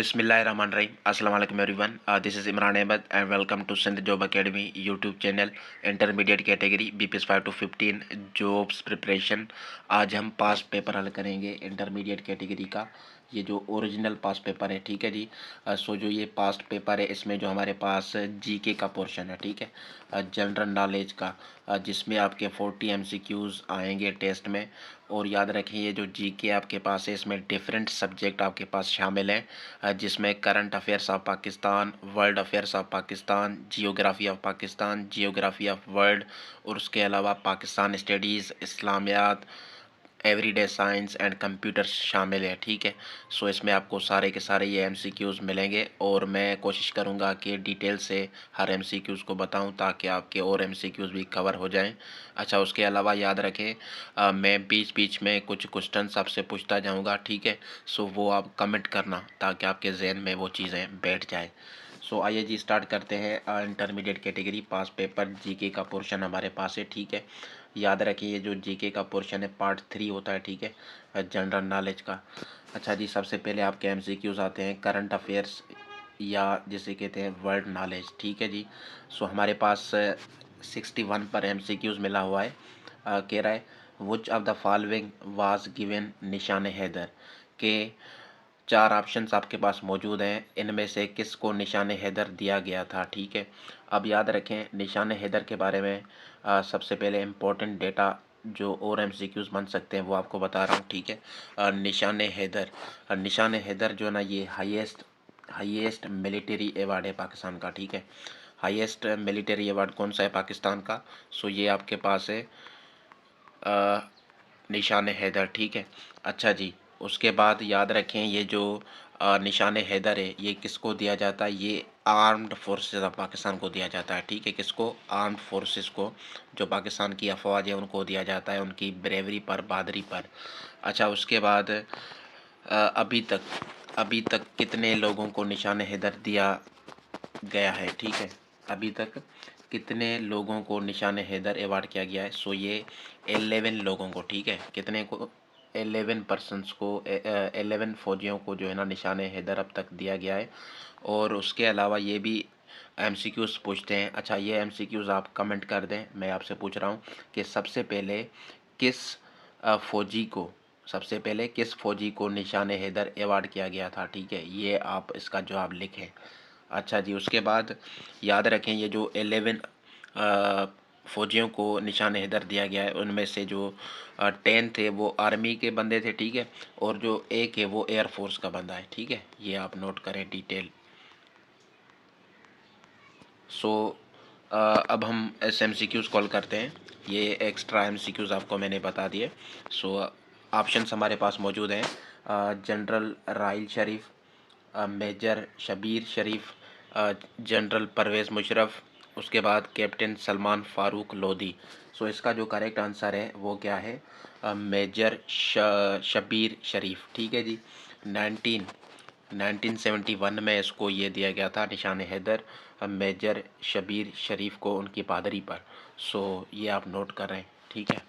Bismillahirrahmanirrahim. Assalamualaikum everyone. This is Imran Ahmed and welcome to Sindh Job Academy YouTube channel. Intermediate category BPS 5 to 15 jobs preparation. आज हम पास paper हल करेंगे intermediate category का। ये जो original पास paper है, ठीक है जी। सो जो ये पास्ट पेपर है, इसमें जो हमारे पास जीके का पोर्शन है, ठीक है, जनरल नॉलेज का, जिसमें आपके 40 एमसीक्यूज़ आएंगे टेस्ट में। और याद रखें, ये जो जीके आपके पास है, इसमें डिफरेंट सब्जेक्ट आपके पास शामिल हैं, जिसमें current affairs of Pakistan, world affairs of Pakistan, geography of Pakistan, geography of world, और उसके अलावा Pakistan studies, Islamiat, everyday science and computer शामिल है, ठीक है। सो इसमें आपको सारे के सारे ये एमसीक्यूज़ मिलेंगे और मैं कोशिश करूँगा कि डिटेल से हर एमसीक्यूज़ को बताऊं ताकि आपके और एमसीक्यूज़ भी कवर हो जाएं। अच्छा, उसके अलावा याद रखें, मैं बीच बीच में कुछ क्वेश्चंस आपसे पूछता जाऊंगा, ठीक है। सो वो आप कमेंट करना ताकि आपके जहन में वो चीज़ें बैठ जाए। सो आइए जी, स्टार्ट करते हैं। इंटरमीडिएट कैटेगरी पास पेपर जीके का पोर्शन हमारे पास है, ठीक है। याद रखिए, ये जो जीके का पोर्शन है पार्ट 3 होता है, ठीक है, जनरल नॉलेज का। अच्छा जी, सबसे पहले आपके एमसीक्यूज़ आते हैं करंट अफेयर्स या जिसे कहते हैं वर्ल्ड नॉलेज, ठीक है जी। सो हमारे पास 61 पर एमसीक्यूज़ मिला हुआ है। कह रहा है which of the following was given निशान हैदर के 4 ऑप्शंस आपके पास मौजूद हैं, इनमें से किसको निशान हैदर दिया गया था, ठीक है। अब याद रखें, निशान हैदर के बारे में सबसे पहले इम्पोर्टेंट डेटा जो और एमसीक्यूज़ बन सकते हैं वो आपको बता रहा हूँ, ठीक है। निशान हैदर जो है ना, ये हाईएस्ट मिलिट्री अवार्ड है पाकिस्तान का, ठीक है। हाईएस्ट मिलिट्री अवार्ड कौन सा है पाकिस्तान का? सो ये आपके पास है निशान हैदर, ठीक है। अच्छा जी, उसके बाद याद रखें, ये जो निशान हैदर है ये किसको दिया जाता है? ये आर्म्ड फोर्सेस ऑफ पाकिस्तान को दिया जाता है, ठीक है। किसको? आर्म्ड फोर्सेस को, जो पाकिस्तान की अफवाज है उनको दिया जाता है, उनकी ब्रेवरी पर, बहादुरी पर। अच्छा, उसके बाद अभी तक कितने लोगों को निशान हैदर दिया गया है, ठीक है। अभी तक कितने लोगों को निशान हैदर अवार्ड किया गया है? सो ये 11 लोगों को, ठीक है। कितने को? 11 पर्सनस को, 11 फौजियों को जो है ना निशान हैदर अब तक दिया गया है। और उसके अलावा ये भी एमसीक्यूज़ पूछते हैं। अच्छा, ये एमसीक्यूज़ आप कमेंट कर दें। मैं आपसे पूछ रहा हूँ कि किस फौजी को सबसे पहले किस फौजी को निशान हैदर अवार्ड किया गया था, ठीक है। ये आप इसका जवाब लिखें। अच्छा जी, उसके बाद याद रखें, ये जो 11 फौजियों को निशान हैदर दिया गया है, उनमें से जो 10 थे वो आर्मी के बंदे थे, ठीक है। और जो एक है वो एयरफोर्स का बंदा है, ठीक है। ये आप नोट करें डिटेल। सो अब हम S M C Qs call करते हैं। ये एक्स्ट्रा एम सी क्यूज़ आपको मैंने बता दिए। सो ऑप्शंस हमारे पास मौजूद हैं। जनरल राहिल शरीफ, मेजर शबीर शरीफ, जनरल परवेज़ मुशर्रफ, उसके बाद कैप्टन सलमान फ़ारूक लोधी। सो इसका जो करेक्ट आंसर है वो क्या है? मेजर शबीर शरीफ, ठीक है जी। 1971 में इसको ये दिया गया था निशान हैदर, मेजर शबीर शरीफ को, उनकी बहादुरी पर। सो ये आप नोट कर रहे हैं, ठीक है।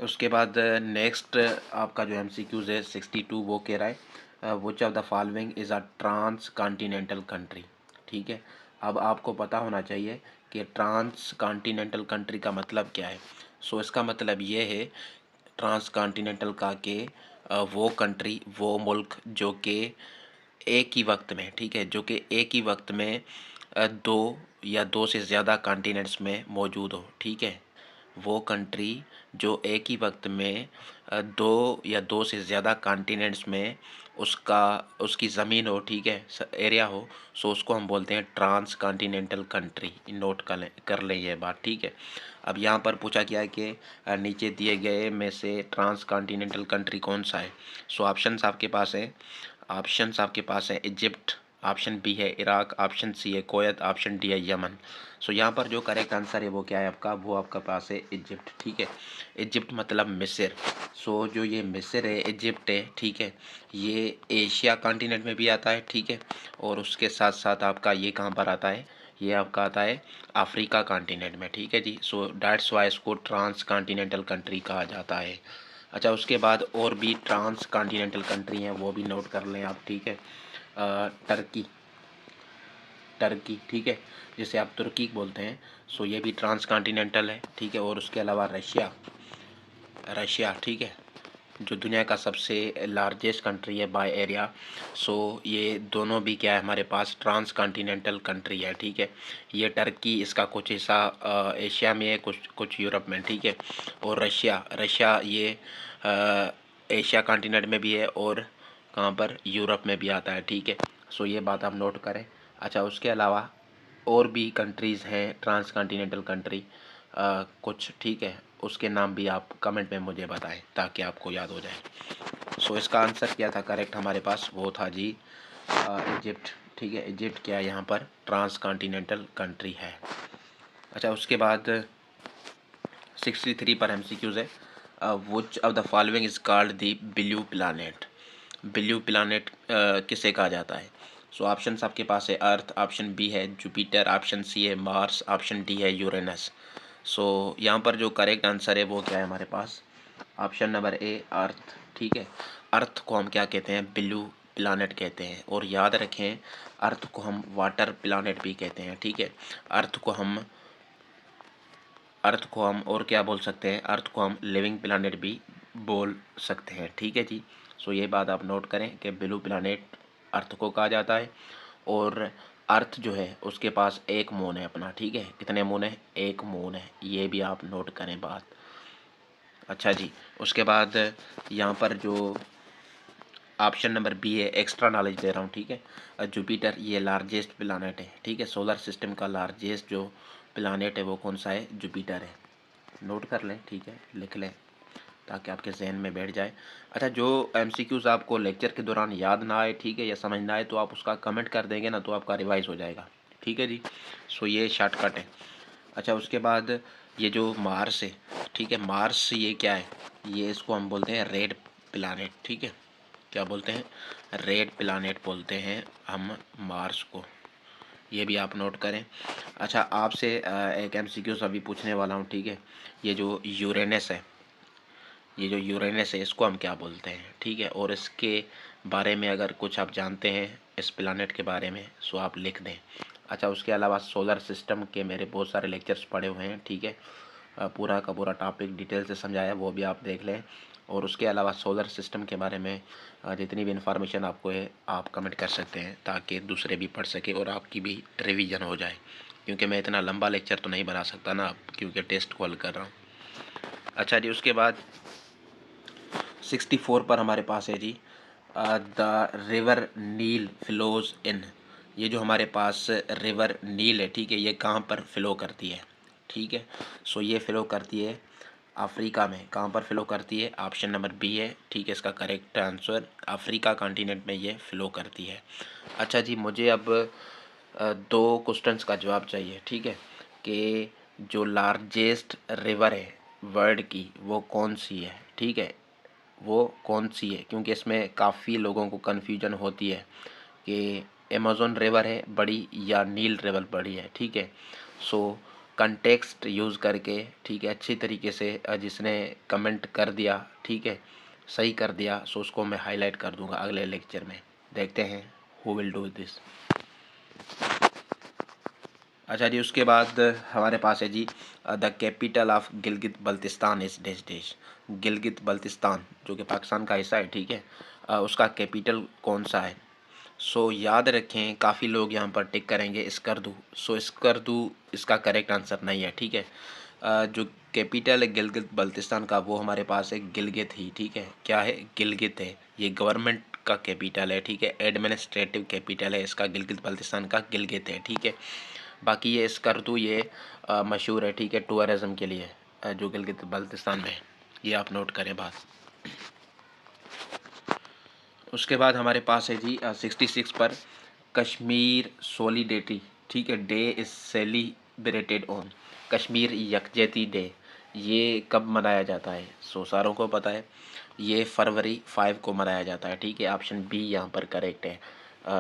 उसके बाद नेक्स्ट आपका जो एमसीक्यूज़ है 62, वो कह रहा है which of the following is a transcontinental country, ठीक है। अब आपको पता होना चाहिए कि ट्रांस कॉन्टिनेंटल कंट्री का मतलब क्या है। सो इसका मतलब ये है ट्रांस कॉन्टिनेंटल का कि वो कंट्री, वो मुल्क जो कि एक ही वक्त में, ठीक है, जो कि एक ही वक्त में दो या दो से ज़्यादा कॉन्टिनेंट्स में मौजूद हो, ठीक है। वो कंट्री जो एक ही वक्त में दो या दो से ज़्यादा कॉन्टिनेंट्स में उसकी ज़मीन हो, ठीक है, एरिया हो। सो उसको हम बोलते हैं ट्रांस कॉन्टिनेंटल कंट्री। नोट कर लें ये बात, ठीक है। अब यहाँ पर पूछा गया है कि नीचे दिए गए में से ट्रांस कॉन्टिनेंटल कंट्री कौन सा है। सो ऑप्शंस आपके पास है इजिप्ट, ऑप्शन बी है इराक, ऑप्शन सी है कुवैत, ऑप्शन डी है यमन। सो यहाँ पर जो करेक्ट आंसर है वो क्या है आपका? वो आपका पास है इजिप्ट, ठीक है। इजिप्ट मतलब मिस्र। सो जो ये मिस्र है, इजिप्ट है, ठीक है, ये एशिया कॉन्टिनेंट में भी आता है, ठीक है। और उसके साथ साथ आपका ये कहाँ पर आता है? ये आपका आता है अफ्रीका कॉन्टिनेंट में, ठीक है जी। सो डैट्स वाई इसको ट्रांस कॉन्टिनेंटल कंट्री कहा जाता है। अच्छा, उसके बाद और भी ट्रांस कॉन्टिनेंटल कंट्री हैं, वो भी नोट कर लें आप, ठीक है। टर्की, टर्की, ठीक है, जिसे आप तुर्की बोलते हैं, सो ये भी ट्रांस कॉन्टिनेंटल है, ठीक है। और उसके अलावा रशिया, रशिया, ठीक है, जो दुनिया का सबसे लार्जेस्ट कंट्री है बाय एरिया, सो ये दोनों भी क्या है हमारे पास ट्रांस कॉन्टिनेंटल कंट्री है, ठीक है। ये टर्की, इसका कुछ हिस्सा एशिया में है, कुछ कुछ यूरोप में, ठीक है। और रशिया, रशिया ये एशिया कॉन्टिनेंट में भी है और कहाँ पर, यूरोप में भी आता है, ठीक है। सो ये बात आप नोट करें। अच्छा, उसके अलावा और भी कंट्रीज़ हैं ट्रांस कॉन्टिनेंटल कंट्री कुछ, ठीक है, उसके नाम भी आप कमेंट में मुझे बताएं ताकि आपको याद हो जाए। सो इसका आंसर क्या था करेक्ट हमारे पास, वो था जी इजिप्ट, ठीक है। इजिप्ट क्या यहाँ पर ट्रांस कॉन्टिनेंटल कंट्री है। अच्छा, उसके बाद 63 पर MCQs है। Which of the following is called the blue planet. Blue planet किसे कहा जाता है? सो ऑप्शंस आपके पास है अर्थ, ऑप्शन बी है जुपिटर, ऑप्शन सी है मार्स, ऑप्शन डी है यूरेनस। सो यहाँ पर जो करेक्ट आंसर है वो क्या है हमारे पास, ऑप्शन नंबर ए अर्थ, ठीक है। अर्थ को हम क्या कहते हैं, ब्लू प्लानेट कहते हैं। और याद रखें, अर्थ को हम वाटर प्लानेट भी कहते हैं, ठीक है। अर्थ को हम और क्या बोल सकते हैं, अर्थ को हम लिविंग प्लानेट भी बोल सकते हैं, ठीक है जी। सो ये बात आप नोट करें कि ब्लू प्लानेट अर्थ को कहा जाता है। और अर्थ जो है उसके पास एक मून है अपना, ठीक है। कितने मून है? एक मून है, ये भी आप नोट करें बात। अच्छा जी, उसके बाद यहाँ पर जो ऑप्शन नंबर बी है, एक्स्ट्रा नॉलेज दे रहा हूँ, ठीक है। जुपिटर ये लार्जेस्ट प्लानेट है, ठीक है। सोलर सिस्टम का लार्जेस्ट जो प्लानेट है वो कौन सा है? जुपिटर है। नोट कर लें, ठीक है, लिख लें ताकि आपके जहन में बैठ जाए। अच्छा, जो MCQs आपको लेक्चर के दौरान याद ना आए, ठीक है, या समझ ना आए, तो आप उसका कमेंट कर देंगे ना, तो आपका रिवाइज हो जाएगा, ठीक है जी। सो ये शॉर्टकट है। अच्छा, उसके बाद ये जो मार्स है, ठीक है, मार्स ये क्या है? ये इसको हम बोलते हैं रेड प्लानेट, ठीक है। क्या बोलते हैं? रेड प्लानेट बोलते हैं हम मार्स को, ये भी आप नोट करें। अच्छा, आपसे एक MCQs अभी पूछने वाला हूँ, ठीक है। ये जो यूरेनस है, ये जो यूरेनस है इसको हम क्या बोलते हैं, ठीक है। और इसके बारे में अगर कुछ आप जानते हैं इस प्लानेट के बारे में, सो आप लिख दें। अच्छा, उसके अलावा सोलर सिस्टम के मेरे बहुत सारे लेक्चर्स पड़े हुए हैं, ठीक है। पूरा का पूरा टॉपिक डिटेल से समझाया, वो भी आप देख लें। और उसके अलावा सोलर सिस्टम के बारे में जितनी भी इन्फॉर्मेशन आपको है आप कमेंट कर सकते हैं ताकि दूसरे भी पढ़ सके और आपकी भी रिवीजन हो जाए, क्योंकि मैं इतना लंबा लेक्चर तो नहीं बना सकता ना, क्योंकि टेस्ट को हल कर रहा हूँ। अच्छा जी, उसके बाद 64 पर हमारे पास है जी the river Nile flows in. ये जो हमारे पास रिवर नील है, ठीक है, ये कहाँ पर फ़्लो करती है, ठीक है। सो ये फ़्लो करती है अफ्रीका में। कहाँ पर फ़्लो करती है? ऑप्शन नंबर बी है, ठीक है, इसका करेक्ट आंसर अफ्रीका कॉन्टिनेंट में ये फ़्लो करती है। अच्छा जी, मुझे अब दो क्वेश्चंस का जवाब चाहिए, ठीक है, कि जो लार्जेस्ट रिवर है वर्ल्ड की वो कौन सी है, ठीक है, वो कौन सी है, क्योंकि इसमें काफ़ी लोगों को कन्फ्यूजन होती है कि अमेज़न रिवर है बड़ी या नील रिवर बड़ी है, ठीक है। सो कंटेक्स्ट यूज़ करके, ठीक है, अच्छी तरीके से जिसने कमेंट कर दिया, ठीक है, सही कर दिया, सो उसको मैं हाईलाइट कर दूंगा अगले लेक्चर में। देखते हैं हु विल डू दिस। अच्छा जी, उसके बाद हमारे पास है जी the capital of Gilgit Baltistan इस डैश डैश। गिलगित बल्तिस्तान जो कि पाकिस्तान का हिस्सा है, ठीक है, उसका कैपिटल कौन सा है? सो याद रखें, काफ़ी लोग यहाँ पर टिक करेंगे स्कर्दू। सो स्कर्दू इसका करेक्ट आंसर नहीं है, ठीक है। जो कैपिटल है गिलगित बल्तिस्तान का वो हमारे पास है गिलगित ही, ठीक है। क्या है? गिलगित है। ये गवर्नमेंट का कैपिटल है, ठीक है, एडमिनिस्ट्रेटिव कैपिटल है इसका गिलगित बल्तिस्तान का गिलगित है, ठीक है। बाकी ये स्कर्दू ये मशहूर है, ठीक है, टूरिज़म के लिए जो गिलगित बल्तिस्तान में है। ये आप नोट करें बात। उसके बाद हमारे पास है जी 66 पर कश्मीर सॉलिडेरिटी, ठीक है, day is celebrated on. Kashmir यकजहती डे ये कब मनाया जाता है? सो सारों को पता है, ये फरवरी 5 को मनाया जाता है, ठीक है। ऑप्शन बी यहाँ पर करेक्ट है।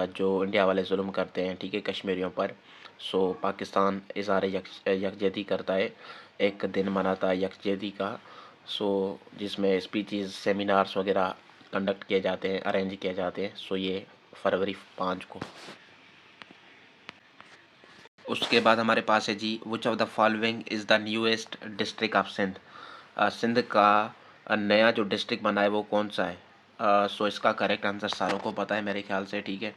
जो इंडिया वाले जुल्म करते हैं, ठीक है, कश्मीरियों पर, सो पाकिस्तान इज़हार यकजहती करता है, एक दिन मनाता है यकजहती का। सो जिसमें स्पीचेस सेमिनार्स वगैरह कंडक्ट किए जाते हैं, अरेंज किए जाते हैं। सो ये फरवरी 5 को। उसके बाद हमारे पास है जी, which of the following is the newest district of Sindh. Sindh का नया जो डिस्ट्रिक्ट बना है वो कौन सा है। सो इसका करेक्ट आंसर सारों को पता है मेरे ख्याल से, ठीक है।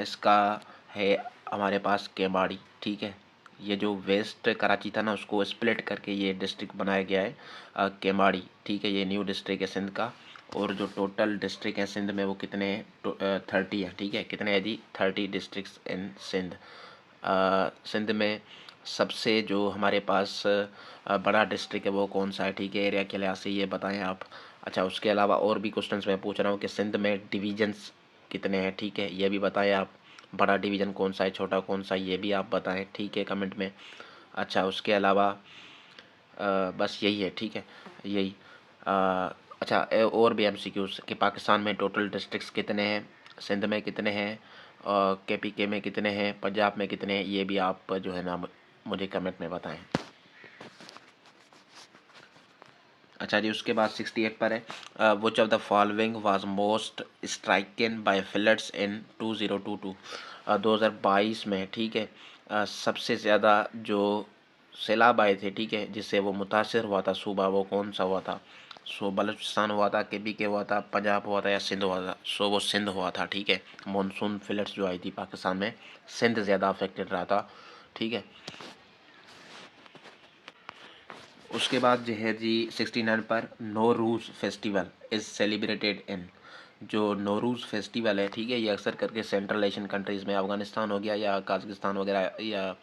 इसका है हमारे पास केमाड़ी, ठीक है। ये जो वेस्ट कराची था ना, उसको स्प्लिट करके ये डिस्ट्रिक्ट बनाया गया है केमाड़ी, ठीक है। ये न्यू डिस्ट्रिक्ट है सिंध का। और जो टोटल डिस्ट्रिक्ट है सिंध में वो कितने हैं, 30 है, ठीक है। कितने हैं जी, 30 डिस्ट्रिक्ट्स इन सिंध। सिंध में सबसे जो हमारे पास बड़ा डिस्ट्रिक्ट है वो कौन सा है, ठीक है। एरिया के लिहाज से ये बताएं आप। अच्छा, उसके अलावा और भी क्वेश्चंस मैं पूछ रहा हूँ कि सिंध में डिवीजन्स कितने हैं, ठीक है, ये भी बताएं आप। बड़ा डिवीज़न कौन सा है, छोटा कौन सा है, ये भी आप बताएं, ठीक है, कमेंट में। अच्छा, उसके अलावा बस यही है, ठीक है, यही। अच्छा, और भी एमसीक्यूज कि पाकिस्तान में टोटल डिस्ट्रिक्ट्स कितने हैं, सिंध में कितने हैं, केपीके में कितने हैं, पंजाब में कितने हैं, ये भी आप जो है ना मुझे कमेंट में बताएं। अच्छा जी, उसके बाद 68 पर है, which of the following was most stricken by floods in 2022। 2022 में, ठीक है, सबसे ज़्यादा जो सैलाब आए थे, ठीक है, जिससे वो मुतासर हुआ था सूबा, वो कौन सा हुआ था। सो बलूचिस्तान हुआ था, केपी के हुआ था, पंजाब हुआ था या सिंध हुआ था। सो वो सिंध हुआ था, ठीक है। मानसून फ्लड्स जो आई थी पाकिस्तान में, सिंध ज़्यादा अफेक्टेड रहा था, ठीक है। उसके बाद जो है जी 69 पर, नौरूज़ फेस्टिवल इज़ सेलिब्रेटेड इन। जो नौरूज़ फेस्टिवल है, ठीक है, ये अक्सर करके सेंट्रल एशियन कंट्रीज़ में, अफ़गानिस्तान हो गया या काज़ाकिस्तान वगैरह या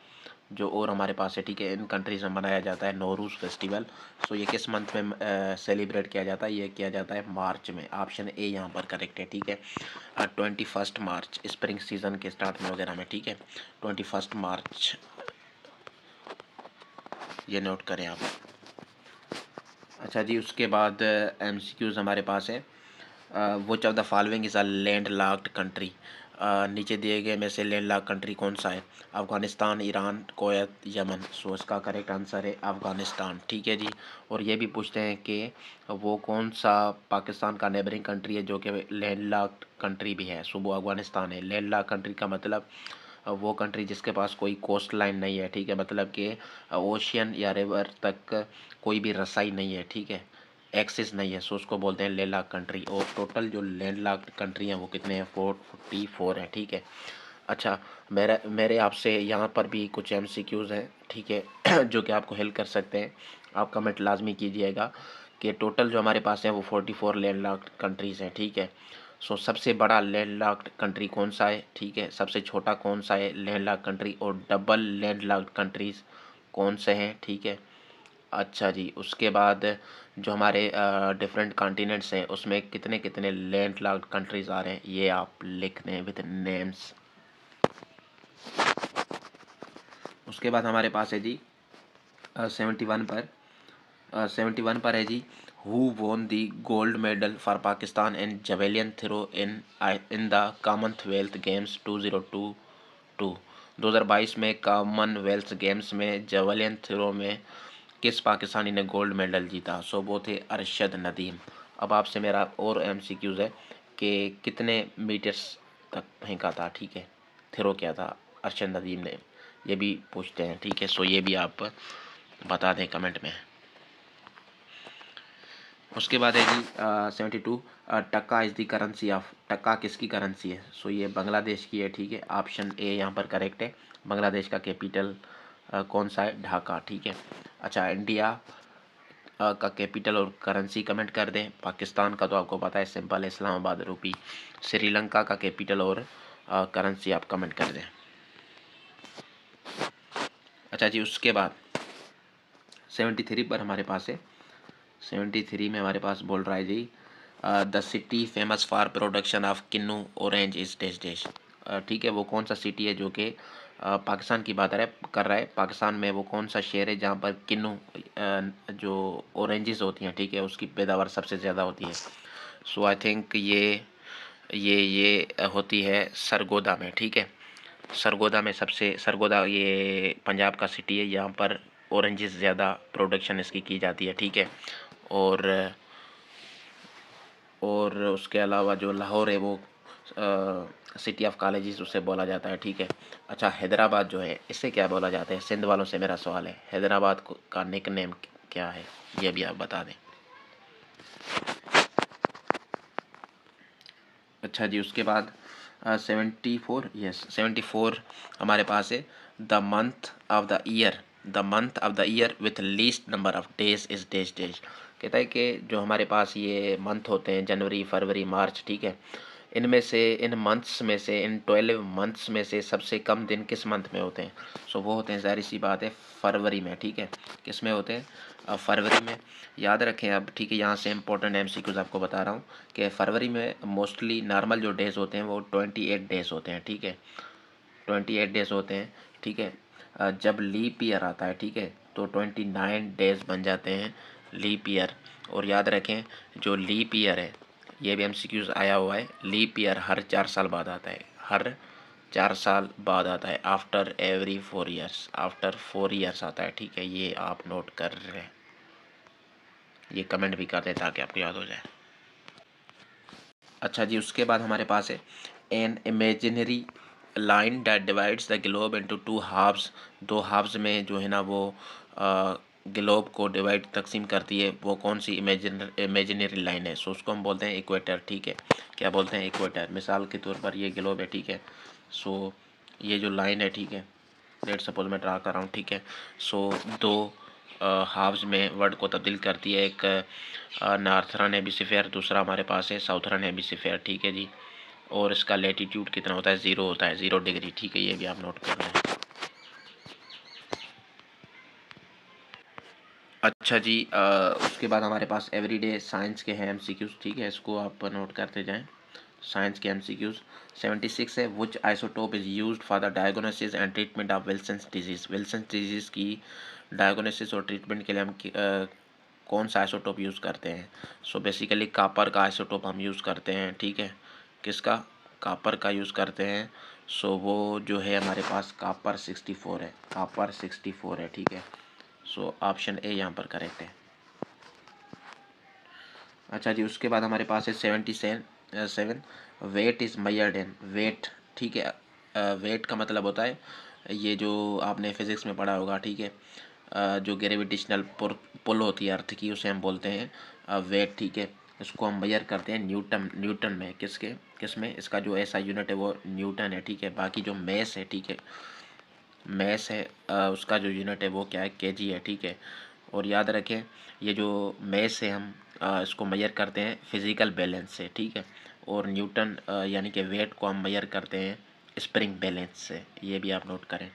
जो और हमारे पास है, ठीक है, इन कंट्रीज़ में मनाया जाता है नौरूज़ फेस्टिवल। सो ये किस मंथ में सेलिब्रेट किया जाता है, ये किया जाता है मार्च में। ऑप्शन ए यहाँ पर करेक्ट है, ठीक है। 21 मार्च, स्प्रिंग सीज़न के स्टार्ट में वगैरह में, ठीक है, 21 मार्च, ये नोट करें आप। अच्छा जी, उसके बाद एमसीक्यूज़ हमारे पास है, which of the following is a land locked country. नीचे दिए गए में से लैंड लॉक्ड कंट्री कौन सा है, अफ़गानिस्तान, ईरान, कुवैत, यमन। सो इसका करेक्ट आंसर है अफ़गानिस्तान, ठीक है जी। और ये भी पूछते हैं कि वो कौन सा पाकिस्तान का नेबरिंग कंट्री है जो कि लैंड लॉक्ड कंट्री भी है। सो वो अफ़गानिस्तान है। लैंड लॉक्ड कंट्री का मतलब वो कंट्री जिसके पास कोई कोस्ट लाइन नहीं है, ठीक है, मतलब कि ओशियन या रिवर तक कोई भी रसाई नहीं है, ठीक है, एक्सेस नहीं है। सो उसको बोलते हैं लैंडलॉक्ड कंट्री। और टोटल जो लैंडलॉक्ड कंट्री हैं वो कितने हैं, 444 हैं, ठीक है। अच्छा, मेरे आपसे यहाँ पर भी कुछ एमसीक्यूज़ हैं, ठीक है, जो कि आपको हेल्प कर सकते हैं। आप कमेंट लाजमी कीजिएगा कि टोटल जो हमारे पास है वो 44 लैंडलॉक्ड कंट्रीज़ हैं, ठीक है। सो सबसे बड़ा लैंडलॉक्ड कंट्री कौन सा है, ठीक है, सबसे छोटा कौन सा है लैंडलॉक्ड कंट्री, और डबल लैंडलॉक्ड कंट्रीज़ कौन से हैं, ठीक है। अच्छा जी, उसके बाद जो हमारे डिफरेंट कॉन्टिनेंट्स हैं उसमें कितने कितने लैंडलॉक्ड कंट्रीज़ आ रहे हैं, ये आप लिख दें विद नेम्स। उसके बाद हमारे पास है जी 71 पर, 71 पर है जी, who won the gold medal for Pakistan in javelin throw in the Commonwealth Games 2022। 2022 में कॉमनवेल्थ गेम्स में जवेलियन थ्रो में किस पाकिस्तानी ने गोल्ड मेडल जीता। सो वो थे अरशद नदीम। अब आपसे मेरा और एमसीक्यूज़ है कि कितने मीटर्स तक फेंका था, ठीक है, थ्रो किया था अरशद नदीम ने, ये भी पूछते हैं, ठीक है। सो ये भी आप बता दें कमेंट में। उसके बाद है जी 72, टक्का इज़ दी करेंसी ऑफ। टक्का किसकी करेंसी है। सो ये बांग्लादेश की है, ठीक है। ऑप्शन ए यहाँ पर करेक्ट है। बांग्लादेश का कैपिटल कौन सा है, ढाका, ठीक है। अच्छा, इंडिया का कैपिटल और करेंसी कमेंट कर दें। पाकिस्तान का तो आपको पता है, सिंपल है, इस्लामाबाद रुपी। श्रीलंका का कैपिटल और करेंसी आप कमेंट कर दें। अच्छा जी, उसके बाद 73 पर हमारे पास है, 73 में हमारे पास बोल रहा है जी, the city famous for production of kinnow orange is dash dash. ठीक है, वो कौन सा सिटी है जो कि पाकिस्तान की बात कर रहा है। पाकिस्तान में वो कौन सा शहर है जहाँ पर किन्नू जो ऑरेंजेस होती हैं, ठीक है, उसकी पैदावार सबसे ज़्यादा होती है। सो आई थिंक ये होती है सरगोदा में, ठीक है। सरगोदा में सबसे, सरगोदा ये पंजाब का सिटी है, यहाँ पर ऑरेंजेस ज़्यादा प्रोडक्शन इसकी की जाती है, ठीक है। और उसके अलावा जो लाहौर है वो सिटी ऑफ कॉलेजेस उसे बोला जाता है, ठीक है। अच्छा, हैदराबाद जो है इसे क्या बोला जाता है? सिंध वालों से मेरा सवाल है, हैदराबाद का निक नेम क्या है, ये भी आप बता दें। अच्छा जी, उसके बाद 74, यस 74 हमारे पास है, the month of the year, the month of the year with least number of days is days days. कहता है कि जो हमारे पास ये मंथ होते हैं, जनवरी, फरवरी, मार्च, ठीक है, इनमें से, इन मंथ्स में से, इन 12 मंथ्स में से सबसे कम दिन किस मंथ में होते हैं? सो वो होते हैं, ज़ाहिर सी बात है, फरवरी में, ठीक है। किस में होते हैं? फरवरी में। याद रखें अब, ठीक है, यहाँ से इंपॉर्टेंट एमसीक्यूज आपको बता रहा हूँ कि फरवरी में मोस्टली नॉर्मल जो डेज़ होते हैं वो 28 डेज़ होते हैं, ठीक है, 28 डेज़ होते हैं, ठीक है। जब लीप ईयर आता है, ठीक है, तो 29 डेज़ बन जाते हैं लीप ईयर। और याद रखें, जो लीप ईयर है, ये भी एमसीक्यूज आया हुआ है, लीप ईयर हर 4 साल बाद आता है, हर 4 साल बाद आता है, after every 4 years, after 4 years आता है, ठीक है। ये आप नोट कर रहे हैं, ये कमेंट भी कर दें ताकि आपको याद हो जाए। अच्छा जी, उसके बाद हमारे पास है an imaginary line that divides the globe into two halves. दो हाफ्स में जो है ना वो ग्लोब को डिवाइड, तकसीम करती है, वो कौन सी इमेजिनरी लाइन है? सो उसको हम बोलते हैं इक्वेटर, ठीक है। क्या बोलते हैं? इक्वेटर। मिसाल के तौर पर ये ग्लोब है, ठीक है। सो ये जो लाइन है, ठीक है, लेट सपोज मैं ड्रा कर रहा हूँ, ठीक है। सो दो हाफ्स में वर्ड को तब्दील करती है, एक नार्थरन हेमिस्फीयर, दूसरा हमारे पास है साउथरन हेमिस्फीयर, ठीक है जी। और इसका लेटीट्यूड कितना होता है? 0 होता है, 0 डिग्री, ठीक है। ये भी आप नोट कर रहे हैं। अच्छा जी, उसके बाद हमारे पास एवरीडे साइंस के हैं एमसीक्यूज, ठीक है, इसको आप नोट करते जाएं। साइंस के एमसीक्यूज 76 है, which isotope is used for the diagnosis and treatment of Wilson's disease. Wilson's disease की डायग्नोसिस और ट्रीटमेंट के लिए हम कौन सा आइसोटोप यूज़ करते हैं? सो बेसिकली कापर का आइसोटोप हम यूज़ करते हैं, ठीक है। किसका? कापर का यूज़ करते हैं। सो वो जो है हमारे पास कापर 64 है, कापर 64 है, ठीक है। सो ऑप्शन ए यहाँ पर करेक्ट है। अच्छा जी, उसके बाद हमारे पास है 77, weight is measured in, weight, ठीक है। वेट का मतलब होता है, ये जो आपने फिज़िक्स में पढ़ा होगा, ठीक है, जो ग्रेविटेशनल पुल होती है अर्थ की, उसे हम बोलते हैं वेट, ठीक है। इसको हम मेजर करते हैं न्यूटन, न्यूटन में, किस में? इसका जो ऐसा यूनिट है वो न्यूटन है, ठीक है। बाकी जो मेस है, ठीक है, मैस है, उसका जो यूनिट है वो क्या है? केजी है, ठीक है। और याद रखें, ये जो मैस है हम इसको मेजर करते हैं फिज़िकल बैलेंस से, ठीक है। और न्यूटन यानी कि वेट को हम मेजर करते हैं स्प्रिंग बैलेंस से, ये भी आप नोट करें।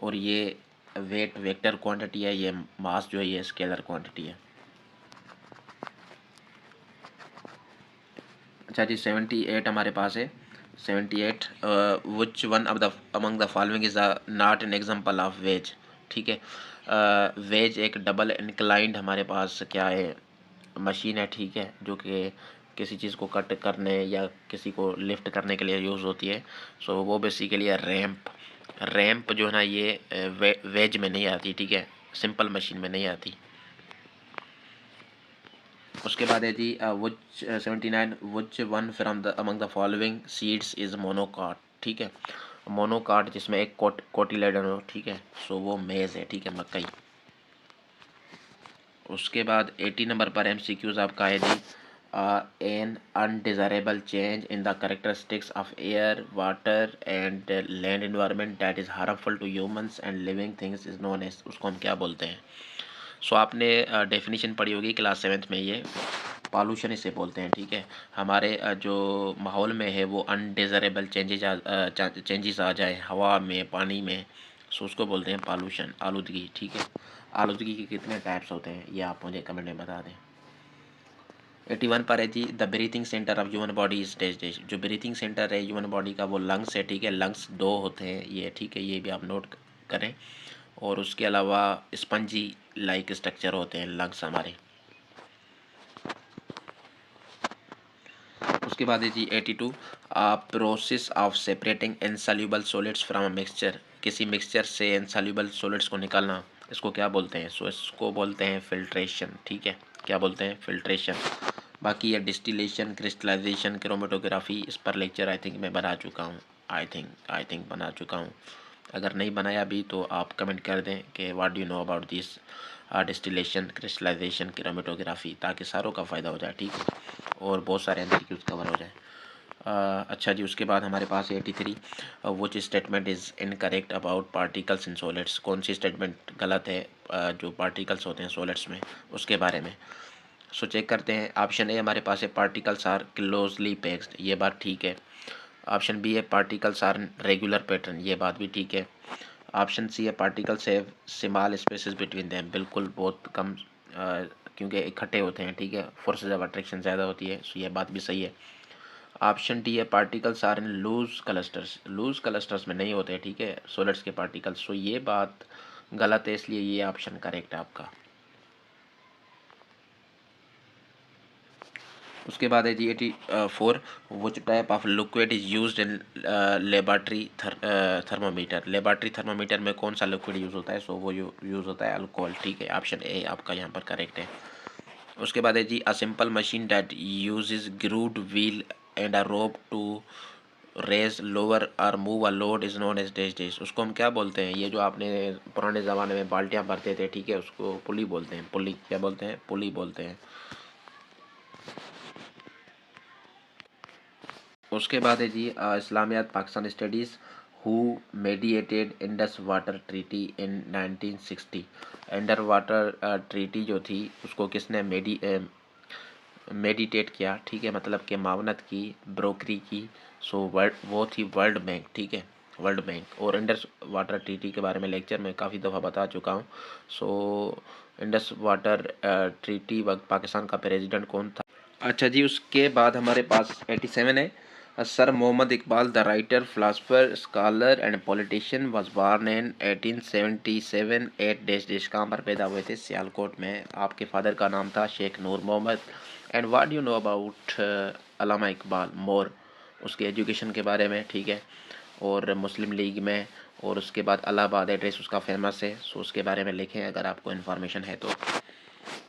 और ये वेट वेक्टर क्वांटिटी है, ये मास जो है ये स्केलर क्वांटिटी है। अच्छा जी, 78 हमारे पास है, 78, which one of the among the following is not an example of ways, ठीक है। वेज एक डबल इंक्लाइंड हमारे पास क्या है? मशीन है, ठीक है, जो कि किसी चीज़ को कट करने या किसी को लिफ्ट करने के लिए यूज़ होती है। सो वो बेसिकली है रैंप। रैंप जो है ना ये वेज में नहीं आती, ठीक है, सिंपल मशीन में नहीं आती। उसके बाद है जी विच 79, which one from the among the following seeds is monocot, ठीक है। मोनोकाट जिसमें एक कोटिलेडन हो, ठीक है। सो वो मेज़ है, ठीक है, मकई। उसके बाद 80 नंबर पर एमसीक्यूज आपका है जी, an undesirable change in the characteristics of air, water and land environment that is harmful to humans and living things is known as, उसको हम क्या बोलते हैं? सो आपने डेफिनेशन पढ़ी होगी क्लास 7th में, ये पॉल्यूशन इसे बोलते हैं, ठीक है। हमारे जो माहौल में है वो अनडिज़ायरेबल चेंजेस आ जाए हवा में, पानी में, सो उसको बोलते हैं पॉल्यूशन, आलूदगी, ठीक है। आलूदगी के कितने टाइप्स होते हैं ये आप मुझे कमेंट में बता दें। 81 पर है जी, the breathing centre of human body is dash dash. जो ब्रीथिंग सेंटर है ह्यूमन बॉडी का वो लंग्स है, ठीक है। लंग्स 2 होते हैं ये, ठीक है, ये भी आप नोट करें। और उसके अलावा स्पंजी लाइक स्ट्रक्चर होते हैं लंग्स हमारे। उसके बाद है जी 82, process of separating insoluble solids from a mixture. किसी मिक्सचर से इनसॉल्युबल सॉलिड्स को निकालना, इसको क्या बोलते हैं? सो इसको बोलते हैं फिल्ट्रेशन, ठीक है। क्या बोलते हैं, फिल्ट्रेशन। बाकी ये डिस्टिलेशन, क्रिस्टलाइजेशन, क्रोमेटोग्राफी, इस पर लेक्चर आई थिंक मैं बना चुका हूँ। आई थिंक बना चुका हूँ। अगर नहीं बनाया भी तो आप कमेंट कर दें कि what do you know about this distillation, crystallization, chromatography, ताकि सारों का फ़ायदा हो जाए, ठीक है, और बहुत सारे एमसीक्यूज कवर हो जाए। अच्छा जी, उसके बाद हमारे पास 83, which statement is incorrect about particles in solids. कौन सी स्टेटमेंट गलत है जो पार्टिकल्स होते हैं सॉलिड्स में, उसके बारे में। सो चेक करते हैं। ऑप्शन ए हमारे पास है पार्टिकल्स आर क्लोजली पैक्ड, ये बात ठीक है। ऑप्शन बी है पार्टिकल्स आर रेगुलर पैटर्न, ये बात भी ठीक है। ऑप्शन सी है particles have small spaces between them, बिल्कुल बहुत कम क्योंकि इकट्ठे होते हैं, ठीक है, फोर्सेस ऑफ अट्रैक्शन ज़्यादा होती है, सो ये बात भी सही है। ऑप्शन डी है particles are in loose clusters, loose clusters में नहीं होते, ठीक है, सॉलिड्स के पार्टिकल्स, सो ये बात गलत है, इसलिए ये ऑप्शन करेक्ट है आपका। उसके बाद है जी 84, which type of liquid is used in laboratory thermometer. Laboratory thermometer में कौन सा लिक्विड यूज़ होता है, सो वो यूज़ होता है अल्कोहल, ठीक है, ऑप्शन ए आपका यहाँ पर करेक्ट है। उसके बाद है जी a simple machine that uses grooved wheel and a rope to raise lower or move a load is known as dash dash. उसको हम क्या बोलते हैं, ये जो आपने पुराने ज़माने में बाल्टियाँ भरते थे, ठीक है, उसको पुली बोलते हैं, पुली, क्या बोलते हैं, पुली बोलते हैं। उसके बाद है जी Islamiat Pakistan studies who mediated Indus Water Treaty in 1960। Indus Water Treaty जो थी उसको किसने मेडिटेट किया, ठीक है, मतलब कि मावनत की, ब्रोकरी की, सो वर्ल्ड वो थी वर्ल्ड बैंक, ठीक है, वर्ल्ड बैंक। और इंडस वाटर ट्रीटी के बारे में लेक्चर में काफ़ी दफ़ा बता चुका हूँ। सो इंडस वाटर ट्रीटी वक्त पाकिस्तान का प्रेसिडेंट कौन था। अच्छा जी, उसके बाद हमारे पास 87 है। Sir Mohammad Iqbal the writer, philosopher, scholar and politician was born in 1877 at dash dash, कहाँ पर पैदा हुए थे, सियालकोट में। आपके फादर का नाम था Sheikh Noor Mohammad. And what you know about Allama Iqbal more, उसके एजुकेशन के बारे में, ठीक है, और मुस्लिम लीग में, और उसके बाद इलाहाबाद एड्रेस उसका फेमस है, सो उसके बारे में लिखें अगर आपको इन्फॉर्मेशन है तो।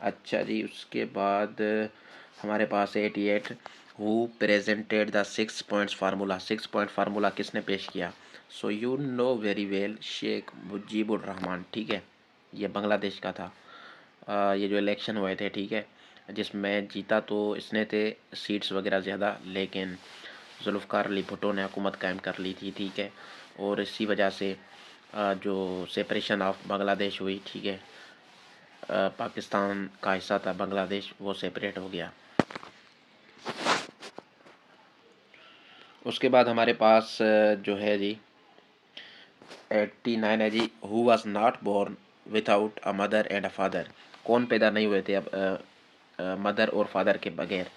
अच्छा जी, उसके बाद हमारे पास 88, who presented the 6 points formula. 6 point formula किसने पेश किया, so you know very well, Sheikh Mujibur Rahman, ठीक है, ये बांग्लादेश का था। ये जो इलेक्शन हुए थे, ठीक है, जिसमें जीता तो इसने थे, सीट्स वगैरह ज़्यादा, लेकिन जुल्फ़िकार अली भुट्टो ने हुकूमत कायम कर ली थी, ठीक है, और इसी वजह से जो सेपरेशन ऑफ बांग्लादेश हुई, ठीक है, पाकिस्तान का हिस्सा था बांग्लादेश, वो सेपरेट हो गया। उसके बाद हमारे पास जो है जी 89 है जी, who was not born without a mother and a father. कौन पैदा नहीं हुए थे अब मदर और फादर के बगैर,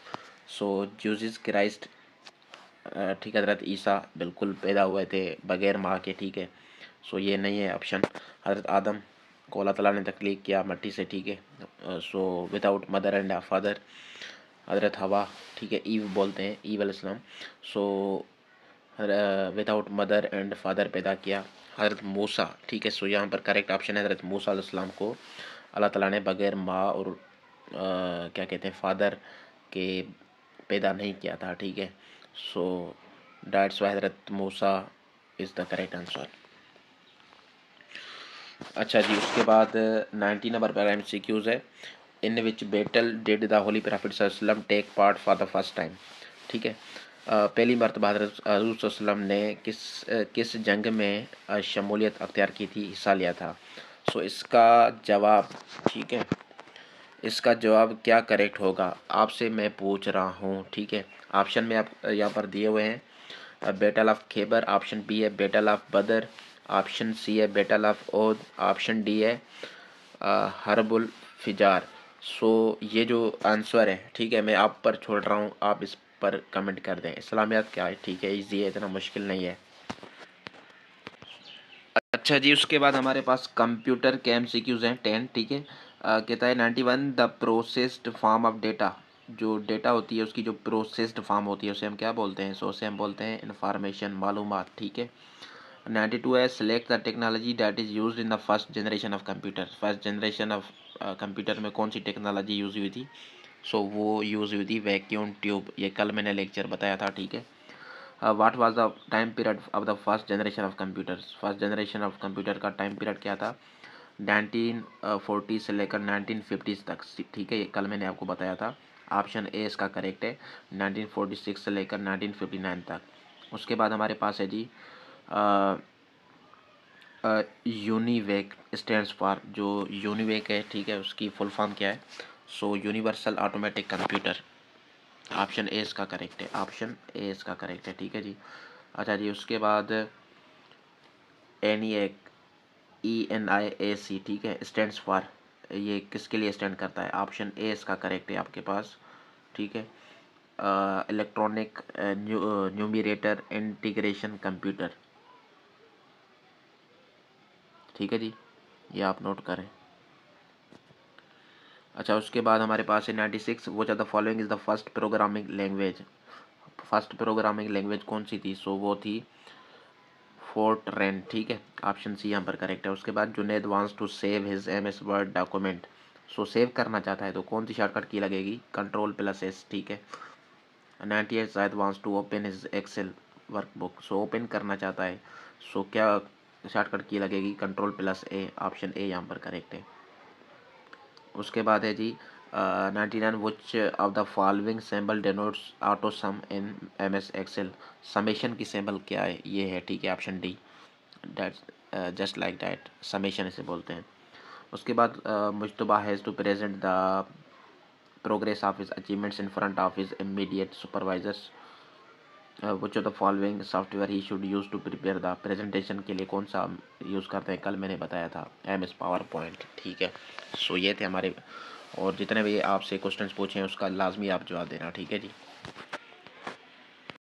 सो जीसस क्राइस्ट, ठीक है, हज़रत ईसा बिल्कुल पैदा हुए थे बगैर माँ के, ठीक है, सो ये नहीं है ऑप्शन। हज़रत आदम को अल्लाह ताला ने तख्लीक किया मट्टी से, ठीक है, so without mother and father. हज़रत हवा, ठीक है, ईव बोलते हैं, ईव अलैहिस्सलाम, so without mother and father पैदा किया। हज़रत मूसा, ठीक है, सो यहाँ पर करेक्ट ऑप्शन है, हज़रत मूसा अलैहिस्सलाम को अल्लाह ताला ने बगैर माँ और क्या कहते हैं फादर के पैदा नहीं किया था, ठीक है, सो that's why Hazrat Musa is the correct answer. अच्छा जी, उसके बाद 19 नंबर पर MCQs है, in which battle did the holy prophet सल्लल्लाहु अलैहि वसल्लम take part for the first time, ठीक है, पहली मरतबा हज़रत सल्लल्लाहु अलैहि वसल्लम ने किस जंग में शमूलियत अख्तियार की थी, हिस्सा लिया था, सो इसका जवाब, ठीक है, इसका जवाब क्या करेक्ट होगा आपसे मैं पूछ रहा हूँ, ठीक है। ऑप्शन में आप यहाँ पर दिए हुए हैं, battle of Khaybar, option B है battle of Badr, option C है battle of Uhud, option D है हर्बुल फिजार। सो ये जो आंसर है, ठीक है, मैं आप पर छोड़ रहा हूँ, आप इस पर कमेंट कर दें। इस्लामियात क्या है, ठीक है, ईजी है, इतना मुश्किल नहीं है। अच्छा जी, उसके बाद हमारे पास कंप्यूटर के MCQs हैं 10, ठीक है, कहता है 91 the processed form of data. जो डेटा होती है उसकी जो प्रोसेस्ड फॉर्म होती है उसे हम क्या बोलते हैं, सो उसे हम बोलते हैं इंफॉर्मेशन, मालूमात, ठीक है। 92 है, select the technology that is used in the first generation of computer. First generation of computer में कौन सी टेक्नोलॉजी यूज़ हुई थी? सो वो यूज़ हुई थी वैक्यूम ट्यूब। ये कल मैंने लेक्चर बताया था, ठीक है। What was the time period of the first generation of computers? First generation of computer का टाइम पीरियड क्या था? 1940 से लेकर 1950 तक, ठीक है। ये कल मैंने आपको बताया था। ऑप्शन ए इसका करेक्ट है, 1946 से लेकर 1959 तक। उसके बाद हमारे पास है जी यूनिवेक स्टैंड्स फॉर। जो यूनिवेक है, ठीक है, उसकी फुल फॉर्म क्या है? So universal automatic computer. Option A इसका करेक्ट है, ऑप्शन ए इसका करेक्ट है, ठीक है जी। अच्छा जी, उसके बाद एनिएक, ENIAC, ठीक है, स्टैंड्स फॉर। ये किसके लिए स्टैंड करता है? ऑप्शन ए इसका करेक्ट है आपके पास, ठीक है। इलेक्ट्रॉनिक न्यूमरेटर इंटीग्रेशन कंप्यूटर, ठीक है जी, ये आप नोट करें। अच्छा, उसके बाद हमारे पास है 96, विच of the following is the first programming language? First programming language कौन सी थी? सो वो थी फोर्ट्रैन, ठीक है। ऑप्शन सी यहाँ पर करेक्ट है। उसके बाद Junaid wants to save his MS word document. So save करना चाहता है तो कौन सी शॉर्टकट की लगेगी? Ctrl+S, ठीक है। 98 Zaid wants to open his Excel workbook. So open करना चाहता है, सो क्या शॉर्टकट की लगेगी? Ctrl+A, ऑप्शन ए यहाँ पर करेक्ट है। उसके बाद है जी 99, which of the following symbol denotes auto sum in MS Excel? Summation की सिंबल क्या है? ये है, ठीक है, option D, that's just like that, summation इसे बोलते हैं। उसके बाद Mujtaba has to present the progress of his achievements in front of his immediate supervisors. Which of the following software he should use to prepare the presentation? के लिए कौन सा use करते हैं? कल मैंने बताया था, MS पावर पॉइंट, ठीक है। सो ये थे हमारे, और जितने भी आपसे क्वेश्चंस पूछे हैं उसका लाजमी आप जवाब देना, ठीक है जी।